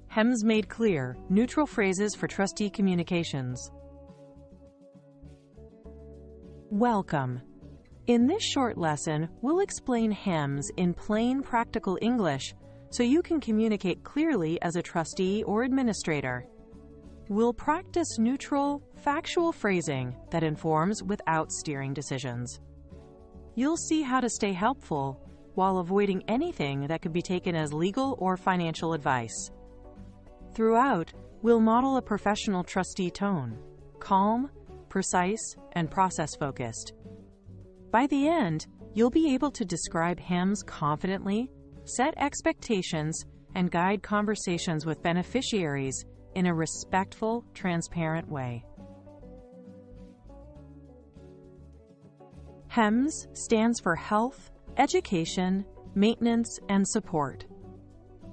HEMS made clear, neutral phrases for trustee communications. Welcome. In this short lesson, we'll explain HEMS in plain, practical English so you can communicate clearly as a trustee or administrator. We'll practice neutral, factual phrasing that informs without steering decisions. You'll see how to stay helpful while avoiding anything that could be taken as legal or financial advice. Throughout, we'll model a professional trustee tone, calm, precise, and process-focused. By the end, you'll be able to describe HEMS confidently, set expectations, and guide conversations with beneficiaries in a respectful, transparent way. HEMS stands for Health, Education, Maintenance, and Support.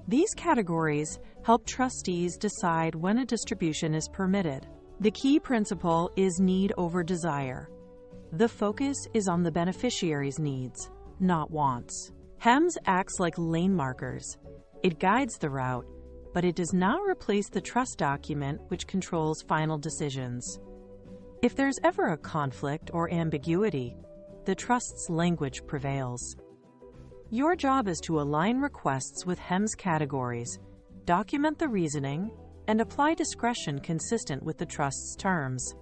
These categories help trustees decide when a distribution is permitted. The key principle is need over desire. The focus is on the beneficiary's needs, not wants. HEMS acts like lane markers. It guides the route, but it does not replace the trust document which controls final decisions. If there's ever a conflict or ambiguity, the trust's language prevails. Your job is to align requests with HEMS categories, document the reasoning, and apply discretion consistent with the trust's terms.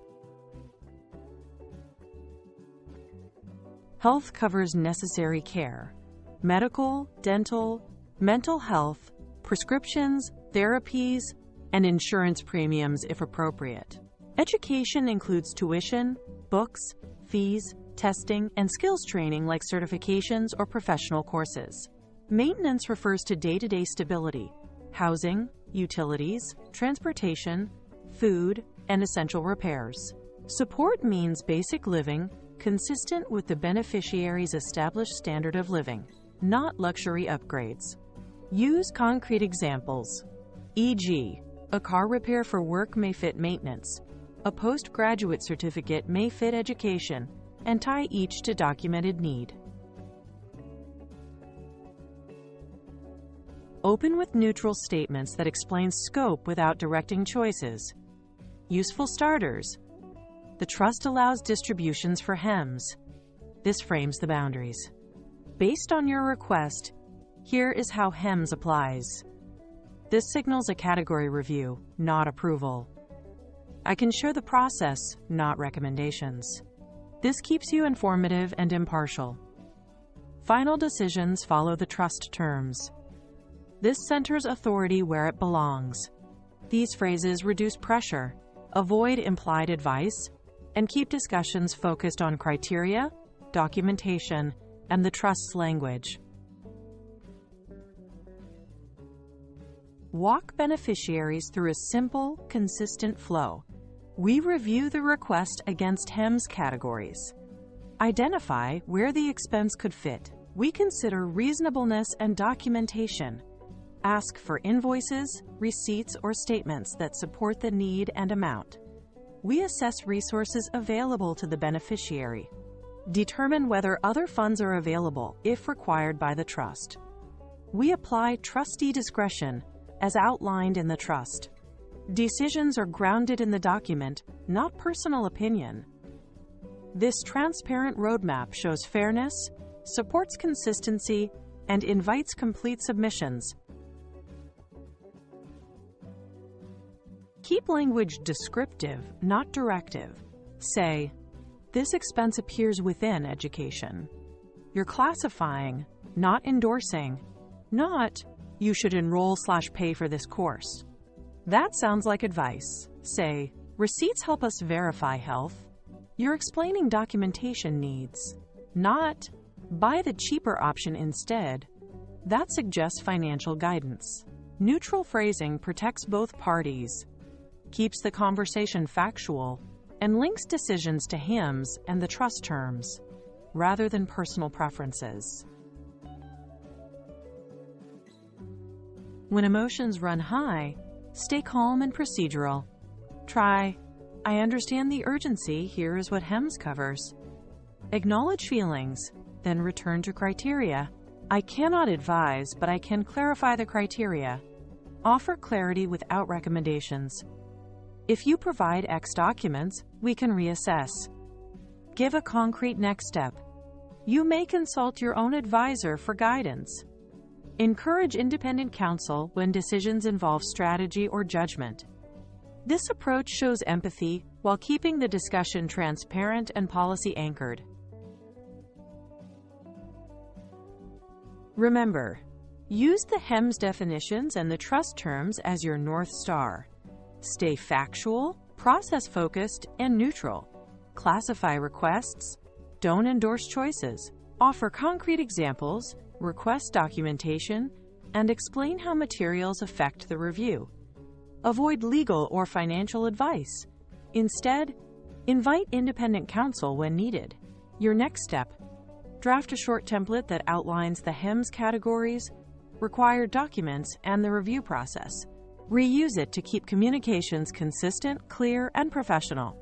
Health covers necessary care: medical, dental, mental health, prescriptions, therapies, and insurance premiums if appropriate. Education includes tuition, books, fees, testing, and skills training like certifications or professional courses. Maintenance refers to day-to-day stability, housing, utilities, transportation, food, and essential repairs. Support means basic living consistent with the beneficiary's established standard of living, not luxury upgrades. Use concrete examples, e.g., a car repair for work may fit maintenance, a postgraduate certificate may fit education, and tie each to documented need. Open with neutral statements that explain scope without directing choices. Useful starters. The trust allows distributions for HEMS. This frames the boundaries. Based on your request, here is how HEMS applies. This signals a category review, not approval. I can show the process, not recommendations. This keeps you informative and impartial. Final decisions follow the trust terms. This centers authority where it belongs. These phrases reduce pressure, avoid implied advice, and keep discussions focused on criteria, documentation, and the trust's language. Walk beneficiaries through a simple, consistent flow. We review the request against HEMS categories. Identify where the expense could fit. We consider reasonableness and documentation. Ask for invoices, receipts, or statements that support the need and amount. We assess resources available to the beneficiary. Determine whether other funds are available if required by the trust. We apply trustee discretion as outlined in the trust. Decisions are grounded in the document, not personal opinion. This transparent roadmap shows fairness, supports consistency, and invites complete submissions. Keep language descriptive, not directive. Say, this expense appears within education. You're classifying, not endorsing. Not, you should enroll/pay for this course. That sounds like advice. Say, receipts help us verify health. You're explaining documentation needs. Not, buy the cheaper option instead. That suggests financial guidance. Neutral phrasing protects both parties, keeps the conversation factual, and links decisions to HEMS and the trust terms, rather than personal preferences. When emotions run high, stay calm and procedural. Try, I understand the urgency, here is what HEMS covers. Acknowledge feelings, then return to criteria. I cannot advise, but I can clarify the criteria. Offer clarity without recommendations. If you provide X documents, we can reassess. Give a concrete next step. You may consult your own advisor for guidance. Encourage independent counsel when decisions involve strategy or judgment. This approach shows empathy while keeping the discussion transparent and policy anchored. Remember, use the HEMS definitions and the trust terms as your North Star. Stay factual, process-focused, and neutral. Classify requests. Don't endorse choices. Offer concrete examples, request documentation, and explain how materials affect the review. Avoid legal or financial advice. Instead, invite independent counsel when needed. Your next step: draft a short template that outlines the HEMS categories, required documents, and the review process. Reuse it to keep communications consistent, clear, and professional.